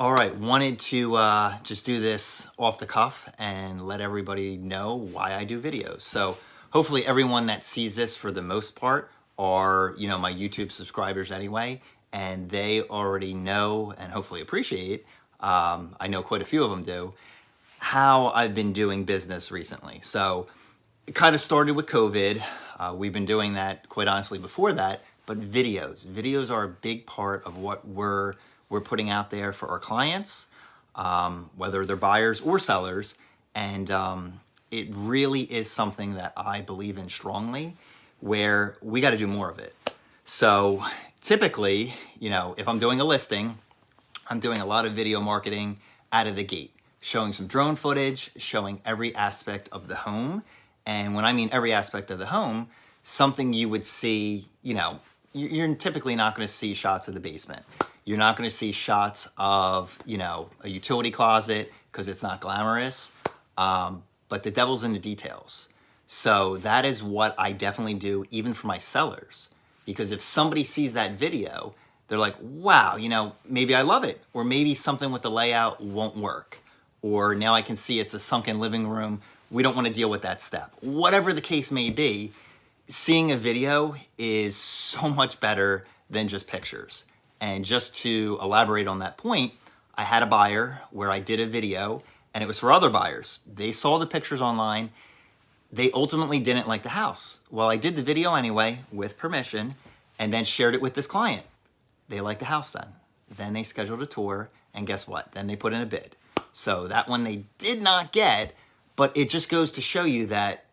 All right, wanted to just do this off the cuff and let everybody know why I do videos. So hopefully everyone that sees this for the most part are, my YouTube subscribers anyway, and they already know and hopefully appreciate, I know quite a few of them do, how I've been doing business recently. So it kind of started with COVID. We've been doing that quite honestly before that, but videos are a big part of what we're putting out there for our clients, whether they're buyers or sellers. And it really is something that I believe in strongly, where we got to do more of it. So typically, if I'm doing a listing, I'm doing a lot of video marketing out of the gate, showing some drone footage, showing every aspect of the home. And when I mean every aspect of the home, something you would see, you're typically not going to see shots of the basement. You're not going to see shots of, a utility closet because it's not glamorous. But the devil's in the details. So that is what I definitely do, even for my sellers. Because if somebody sees that video, they're like, wow, maybe I love it. Or maybe something with the layout won't work. Or now I can see it's a sunken living room. We don't want to deal with that step. Whatever the case may be, seeing a video is so much better than just pictures. And just to elaborate on that point, I had a buyer where I did a video, and it was for other buyers. They saw the pictures online. They ultimately didn't like the house. Well, I did the video anyway with permission and then shared it with this client. They liked the house then. Then they scheduled a tour, and guess what? Then they put in a bid. So that one they did not get, but it just goes to show you that,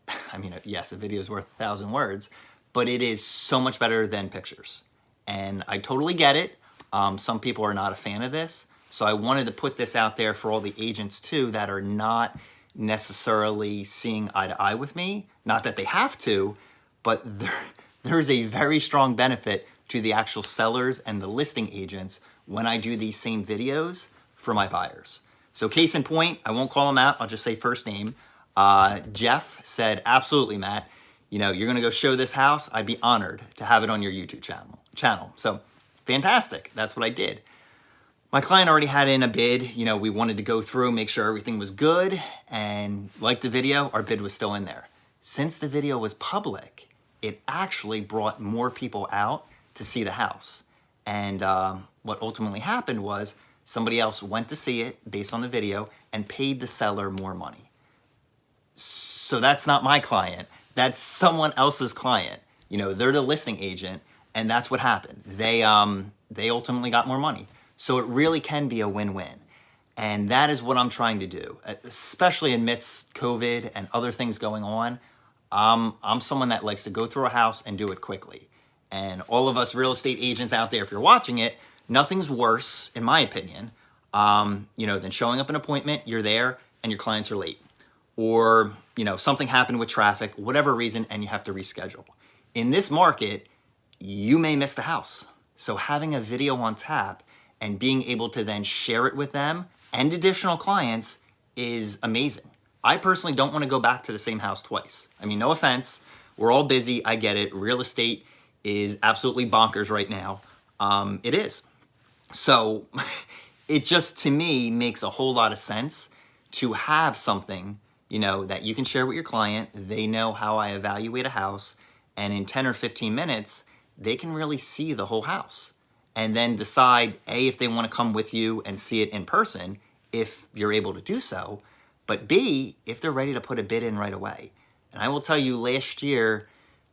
yes, a video is worth 1,000 words, but it is so much better than pictures. And I totally get it. Some people are not a fan of this. So I wanted to put this out there for all the agents too that are not necessarily seeing eye to eye with me. Not that they have to, but there's a very strong benefit to the actual sellers and the listing agents when I do these same videos for my buyers. So case in point, I won't call him out. I'll just say first name. Jeff said, absolutely, Matt. You're going to go show this house. I'd be honored to have it on your YouTube channel. So fantastic. That's what I did. My client already had in a bid. We wanted to go through, make sure everything was good. And like the video, our bid was still in there. Since the video was public, it actually brought more people out to see the house. And what ultimately happened was somebody else went to see it based on the video and paid the seller more money. So that's not my client. That's someone else's client. They're the listing agent, and that's what happened. They ultimately got more money. So it really can be a win-win. And that is what I'm trying to do, especially amidst COVID and other things going on. I'm someone that likes to go through a house and do it quickly. And all of us real estate agents out there, if you're watching it, nothing's worse, in my opinion, than showing up an appointment, you're there, and your clients are late. Or, something happened with traffic, whatever reason, and you have to reschedule. In this market, you may miss the house. So having a video on tap and being able to then share it with them and additional clients is amazing. I personally don't want to go back to the same house twice. No offense. We're all busy. I get it. Real estate is absolutely bonkers right now. It is. So it just, to me, makes a whole lot of sense to have something, that you can share with your client. They know how I evaluate a house, and in 10 or 15 minutes, they can really see the whole house and then decide, A, if they want to come with you and see it in person, if you're able to do so, but B, if they're ready to put a bid in right away. And I will tell you, last year,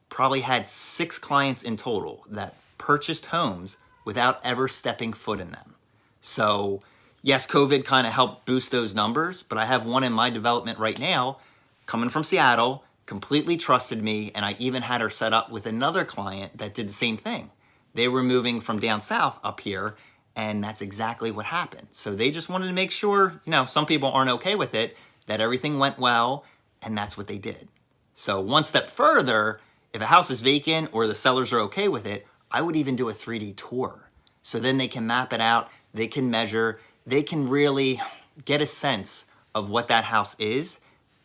probably had 6 clients in total that purchased homes without ever stepping foot in them. So yes, COVID kind of helped boost those numbers, but I have one in my development right now coming from Seattle, completely trusted me, and I even had her set up with another client that did the same thing. They were moving from down south up here, and that's exactly what happened. So they just wanted to make sure, some people aren't okay with it, that everything went well, and that's what they did. So one step further, if a house is vacant or the sellers are okay with it, I would even do a 3D tour. So then they can map it out, they can measure, they can really get a sense of what that house is.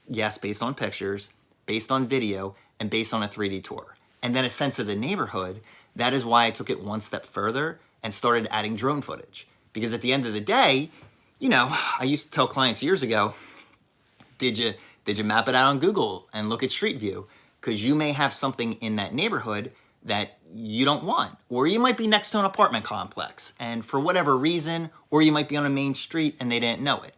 Yes, based on pictures, based on video, and based on a 3D tour. And then a sense of the neighborhood. That is why I took it one step further and started adding drone footage. Because at the end of the day, you know, I used to tell clients years ago, did you map it out on Google and look at Street View? Because you may have something in that neighborhood that you don't want. Or you might be next to an apartment complex, and for whatever reason, or you might be on a main street and they didn't know it.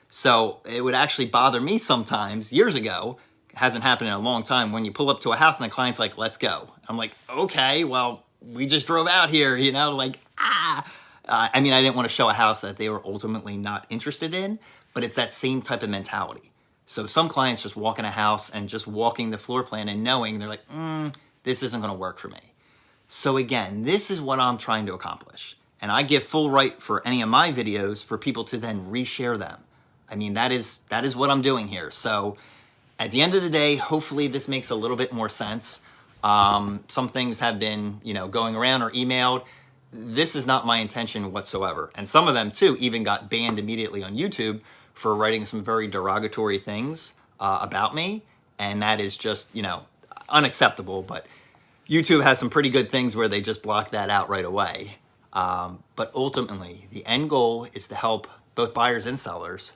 So it would actually bother me sometimes, years ago, hasn't happened in a long time, when you pull up to a house and the client's like, let's go. I'm like, okay, well, we just drove out here, you know, like, I mean, I didn't want to show a house that they were ultimately not interested in, but it's that same type of mentality. So some clients just walk in a house and just walking the floor plan and knowing, they're like, this isn't going to work for me. So again, this is what I'm trying to accomplish. And I give full right for any of my videos for people to then reshare them. I mean, that is what I'm doing here. So at the end of the day, hopefully this makes a little bit more sense. Some things have been, you know, going around or emailed. This is not my intention whatsoever. And some of them too even got banned immediately on YouTube for writing some very derogatory things about me. And that is just, you know, unacceptable. But YouTube has some pretty good things where they just block that out right away. But ultimately, the end goal is to help both buyers and sellers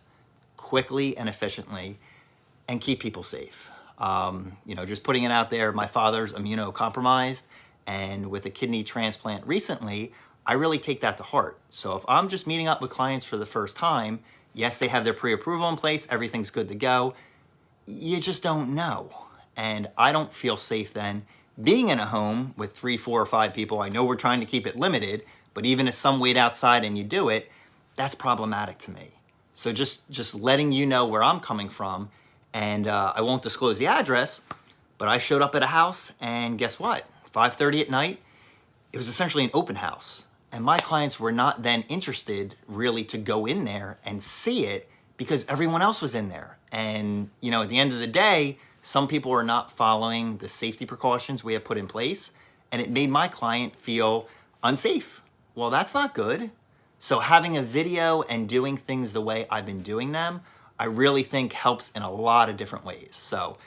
quickly and efficiently and keep people safe. You know, just putting it out there, my father's immunocompromised, and with a kidney transplant recently, I really take that to heart. So if I'm just meeting up with clients for the first time, yes, they have their pre-approval in place, everything's good to go, you just don't know. And I don't feel safe then being in a home with 3, 4, or 5 people. I know we're trying to keep it limited, but even if some wait outside and you do it, that's problematic to me. So just letting you know where I'm coming from, and I won't disclose the address, but I showed up at a house, and guess what? 5:30 at night, it was essentially an open house. And my clients were not then interested really to go in there and see it because everyone else was in there. And, you know, at the end of the day, some people are not following the safety precautions we have put in place, and it made my client feel unsafe. Well, that's not good. So having a video and doing things the way I've been doing them, I really think helps in a lot of different ways. So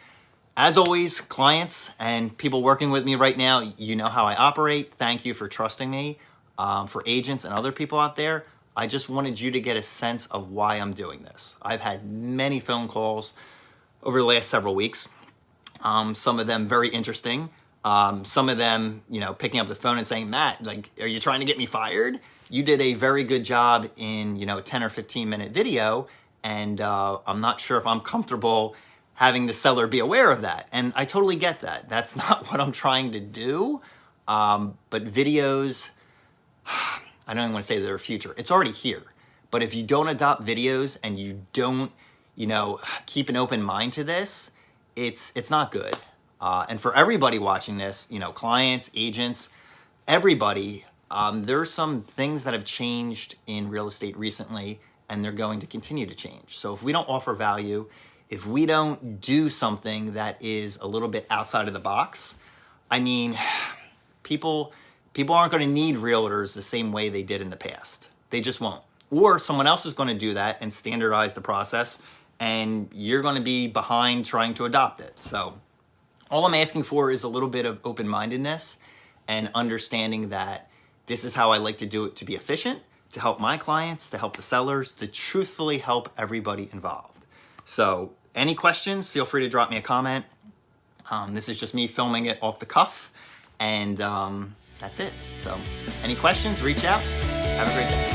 as always, clients and people working with me right now, you know how I operate. Thank you for trusting me. For agents and other people out there, I just wanted you to get a sense of why I'm doing this. I've had many phone calls over the last several weeks. Some of them very interesting. Some of them, you know, picking up the phone and saying, Matt, like, are you trying to get me fired? You did a very good job in, you know, a 10 or 15 minute video. And I'm not sure if I'm comfortable having the seller be aware of that. And I totally get that. That's not what I'm trying to do. But videos, I don't even want to say they're a future. It's already here. But if you don't adopt videos and you don't, you know, keep an open mind to this, it's not good. And for everybody watching this, you know, clients, agents, everybody, there's some things that have changed in real estate recently, and they're going to continue to change. So if we don't offer value, if we don't do something that is a little bit outside of the box, I mean, people aren't going to need realtors the same way they did in the past. They just won't. Or someone else is going to do that and standardize the process, and you're going to be behind trying to adopt it. So all I'm asking for is a little bit of open-mindedness and understanding that this is how I like to do it, to be efficient, to help my clients, to help the sellers, to truthfully help everybody involved. So any questions, feel free to drop me a comment. This is just me filming it off the cuff, and that's it. So any questions, reach out. Have a great day.